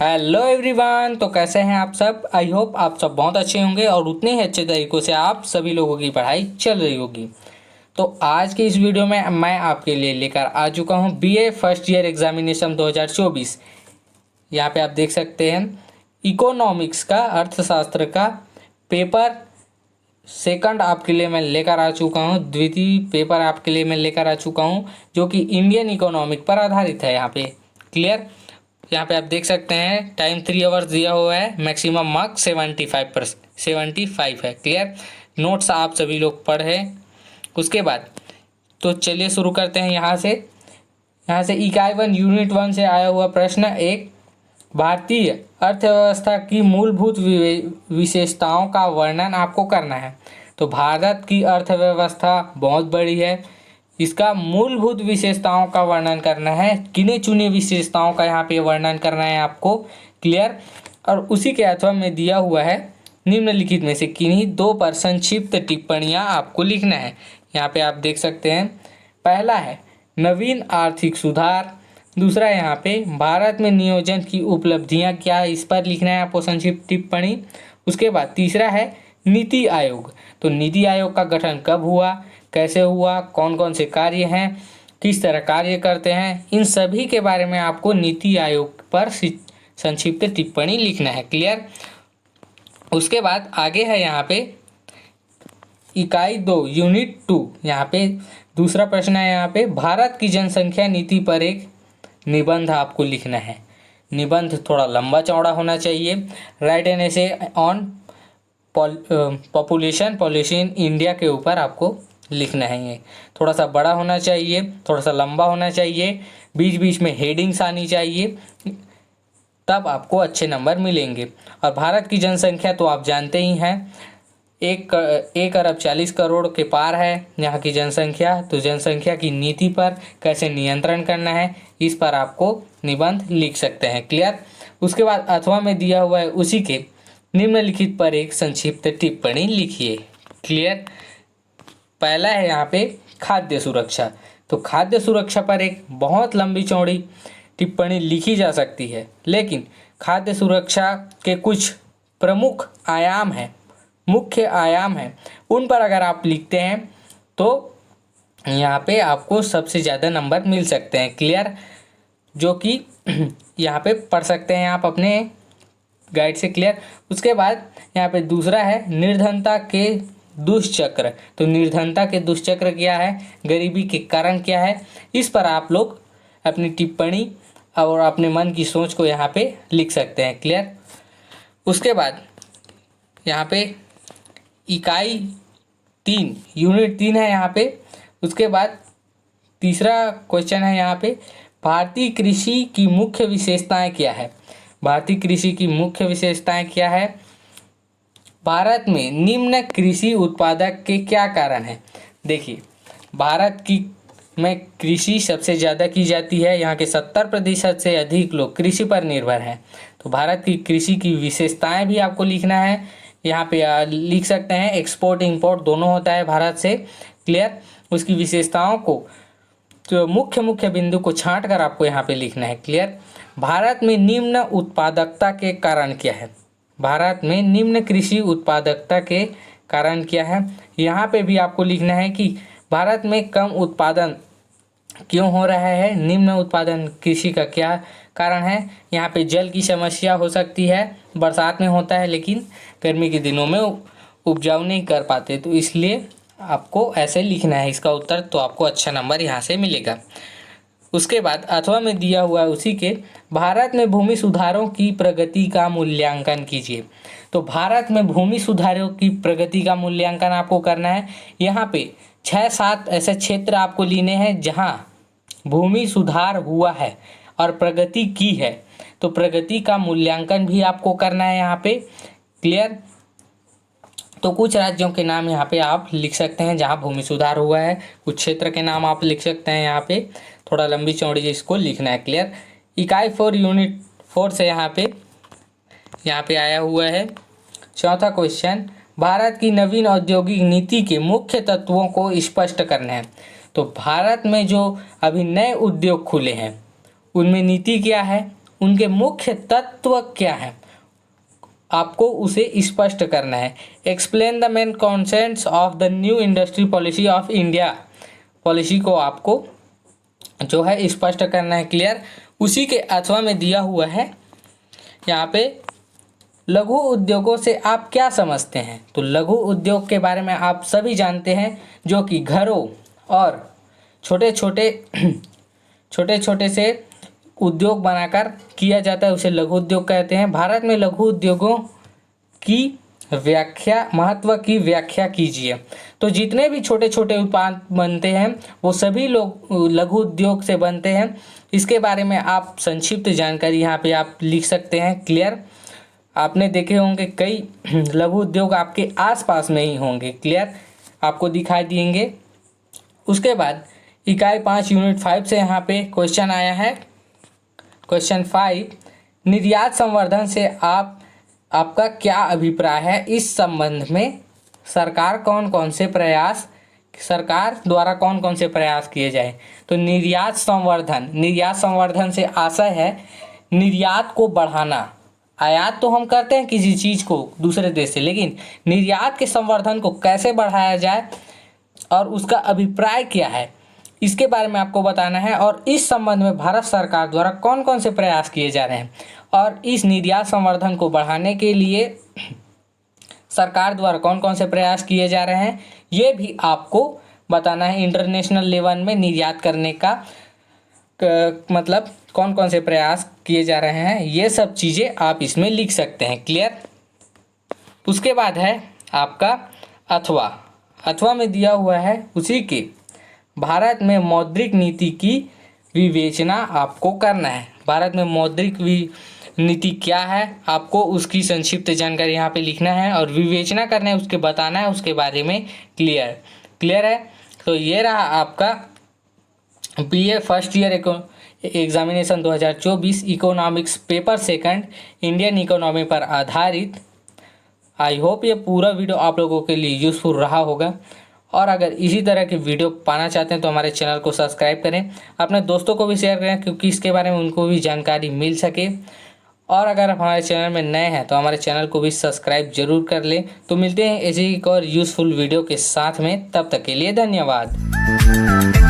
Hello everyone. तो कैसे हैं आप सब। आई होप आप सब बहुत अच्छे होंगे और उतने ही अच्छे तरीक़ों से आप सभी लोगों की पढ़ाई चल रही होगी। तो आज की इस वीडियो में मैं आपके लिए लेकर आ चुका हूं बीए फर्स्ट ईयर एग्जामिनेशन 2024। यहाँ पे आप देख सकते हैं इकोनॉमिक्स का, अर्थशास्त्र का पेपर सेकंड आपके लिए मैं लेकर आ चुका हूँ। द्वितीय पेपर आपके लिए मैं लेकर आ चुका हूँ जो कि इंडियन इकोनॉमिक पर आधारित है। यहाँ पे क्लियर, यहाँ पे आप देख सकते हैं टाइम 3 आवर्स दिया हुआ है, मैक्सिमम मार्क्स 75 है। क्लियर, नोट्स आप सभी लोग पढ़ें। उसके बाद तो चलिए शुरू करते हैं। यहाँ से इकाई 1 यूनिट 1 से आया हुआ प्रश्न एक, भारतीय अर्थव्यवस्था की मूलभूत विशेषताओं का वर्णन आपको करना है। तो भारत की अर्थव्यवस्था बहुत बड़ी है, इसका मूलभूत विशेषताओं का वर्णन करना है। किन्हीं चुनी विशेषताओं का यहाँ पे वर्णन करना है आपको। क्लियर, और उसी के अथवा में दिया हुआ है निम्नलिखित में से किन्हीं 2 पर संक्षिप्त टिप्पणियाँ आपको लिखना है। यहाँ पे आप देख सकते हैं, पहला है नवीन आर्थिक सुधार, दूसरा यहाँ पे भारत में नियोजन की उपलब्धियाँ क्या, इस पर लिखना है आपको संक्षिप्त टिप्पणी। उसके बाद तीसरा है नीति आयोग। तो नीति आयोग का गठन कब हुआ, कैसे हुआ, कौन कौन से कार्य हैं, किस तरह कार्य करते हैं, इन सभी के बारे में आपको नीति आयोग पर संक्षिप्त टिप्पणी लिखना है। क्लियर, उसके बाद आगे है यहाँ पे इकाई 2 यूनिट 2। यहाँ पे दूसरा प्रश्न है, यहाँ पे भारत की जनसंख्या नीति पर एक निबंध आपको लिखना है। निबंध थोड़ा लंबा चौड़ा होना चाहिए। Right an essay on population policy in India के ऊपर आपको लिखना है। ये थोड़ा सा बड़ा होना चाहिए, थोड़ा सा लंबा होना चाहिए, बीच बीच में हेडिंग्स आनी चाहिए, तब आपको अच्छे नंबर मिलेंगे। और भारत की जनसंख्या तो आप जानते ही हैं, 1 अरब 40 करोड़ के पार है यहाँ की जनसंख्या। तो जनसंख्या की नीति पर कैसे नियंत्रण करना है, इस पर आपको निबंध लिख सकते हैं। क्लियर, उसके बाद अथवा में दिया हुआ है उसी के निम्नलिखित पर एक संक्षिप्त टिप्पणी लिखिए। क्लियर, पहला है यहाँ पे खाद्य सुरक्षा। तो खाद्य सुरक्षा पर एक बहुत लंबी चौड़ी टिप्पणी लिखी जा सकती है, लेकिन खाद्य सुरक्षा के कुछ प्रमुख आयाम हैं, मुख्य आयाम हैं, उन पर अगर आप लिखते हैं तो यहाँ पे आपको सबसे ज़्यादा नंबर मिल सकते हैं। क्लियर, जो कि यहाँ पे पढ़ सकते हैं आप अपने गाइड से। क्लियर, उसके बाद यहाँ पे दूसरा है निर्धनता के दुष्चक्र। तो निर्धनता के दुष्चक्र क्या है, गरीबी के कारण क्या है, इस पर आप लोग अपनी टिप्पणी और अपने मन की सोच को यहाँ पे लिख सकते हैं। क्लियर, उसके बाद यहाँ पे इकाई 3 यूनिट 3 है यहाँ पे। उसके बाद तीसरा क्वेश्चन है यहाँ पे, भारतीय कृषि की मुख्य विशेषताएं क्या है। भारतीय कृषि की मुख्य विशेषताएं क्या है, भारत में निम्न कृषि उत्पादक के क्या कारण हैं। देखिए, भारत की में कृषि सबसे ज़्यादा की जाती है, यहाँ के 70% से अधिक लोग कृषि पर निर्भर हैं। तो भारत की कृषि की विशेषताएं भी आपको लिखना है। यहाँ पे लिख सकते हैं एक्सपोर्ट इंपोर्ट दोनों होता है भारत से। क्लियर, उसकी विशेषताओं को तो मुख्य बिंदु को छांट कर आपको यहाँ पे लिखना है। क्लियर, भारत में निम्न उत्पादकता के कारण क्या है, भारत में निम्न कृषि उत्पादकता के कारण क्या है। यहाँ पे भी आपको लिखना है कि भारत में कम उत्पादन क्यों हो रहा है, निम्न उत्पादन कृषि का क्या कारण है। यहाँ पे जल की समस्या हो सकती है, बरसात में होता है लेकिन गर्मी के दिनों में उपजाऊ नहीं कर पाते, तो इसलिए आपको ऐसे लिखना है इसका उत्तर, तो आपको अच्छा नंबर यहाँ से मिलेगा। उसके बाद अथवा में दिया हुआ है उसी के, भारत में भूमि सुधारों की प्रगति का मूल्यांकन कीजिए। तो भारत में भूमि सुधारों की प्रगति का मूल्यांकन आपको करना है। यहाँ पे 6-7 ऐसे क्षेत्र आपको लेने हैं जहाँ भूमि सुधार हुआ है और प्रगति की है, तो प्रगति का मूल्यांकन भी आपको करना है यहाँ पे। क्लियर, तो कुछ राज्यों के नाम यहाँ पे आप लिख सकते हैं जहाँ भूमि सुधार हुआ है, कुछ क्षेत्र के नाम आप लिख सकते हैं। यहाँ पे थोड़ा लंबी चौड़ी इसको लिखना है। क्लियर, इकाई 4 यूनिट 4 से यहाँ पे आया हुआ है चौथा क्वेश्चन, भारत की नवीन औद्योगिक नीति के मुख्य तत्वों को स्पष्ट करना है। तो भारत में जो अभी नए उद्योग खुले हैं उनमें नीति क्या है, उनके मुख्य तत्व क्या हैं, आपको उसे स्पष्ट करना है। Explain the main concepts of the new industry policy of India, policy को आपको जो है स्पष्ट करना है, क्लियर। उसी के अथवा में दिया हुआ है यहाँ पे लघु उद्योगों से आप क्या समझते हैं। तो लघु उद्योग के बारे में आप सभी जानते हैं, जो कि घरों और छोटे छोटे से उद्योग बनाकर किया जाता है, उसे लघु उद्योग कहते हैं। भारत में लघु उद्योगों की महत्व की व्याख्या कीजिए। तो जितने भी छोटे छोटे उत्पाद बनते हैं वो सभी लोग लघु उद्योग से बनते हैं। इसके बारे में आप संक्षिप्त जानकारी यहाँ पे आप लिख सकते हैं, क्लियर। आपने देखे होंगे कई लघु उद्योग आपके आसपास में ही होंगे, क्लियर, आपको दिखाई देंगे। उसके बाद इकाई 5 यूनिट 5 से यहाँ पे क्वेश्चन आया है। क्वेश्चन 5, निर्यात संवर्धन से आपका क्या अभिप्राय है। इस संबंध में सरकार द्वारा कौन कौन से प्रयास किए जाए। तो निर्यात संवर्धन से आशय है निर्यात को बढ़ाना। आयात तो हम करते हैं किसी चीज़ को दूसरे देश से, लेकिन निर्यात के संवर्धन को कैसे बढ़ाया जाए और उसका अभिप्राय क्या है, इसके बारे में आपको बताना है। और इस संबंध में भारत सरकार द्वारा कौन कौन से प्रयास किए जा रहे हैं और इस निर्यात संवर्धन को बढ़ाने के लिए सरकार द्वारा कौन कौन से प्रयास किए जा रहे हैं, ये भी आपको बताना है। इंटरनेशनल लेवल में निर्यात करने का मतलब कौन कौन से प्रयास किए जा रहे हैं, ये सब चीज़ें आप इसमें लिख सकते हैं, क्लियर। उसके बाद है आपका अथवा में दिया हुआ है उसी के भारत में मौद्रिक नीति की विवेचना आपको करना है। भारत में मौद्रिक नीति क्या है, आपको उसकी संक्षिप्त जानकारी यहाँ पे लिखना है और विवेचना करना है, उसके बताना है उसके बारे में, क्लियर है। तो ये रहा आपका BA first year examination 2024 economics paper second Indian economy पर आधारित। आई होप ये पूरा वीडियो आप लोगों के लिए यूज़फुल रहा होगा। और अगर इसी तरह की वीडियो पाना चाहते हैं तो हमारे चैनल को सब्सक्राइब करें, अपने दोस्तों को भी शेयर करें क्योंकि इसके बारे में उनको भी जानकारी मिल सके। और अगर आप हमारे चैनल में नए हैं तो हमारे चैनल को भी सब्सक्राइब जरूर कर लें। तो मिलते हैं ऐसे ही एक और यूज़फुल वीडियो के साथ में, तब तक के लिए धन्यवाद।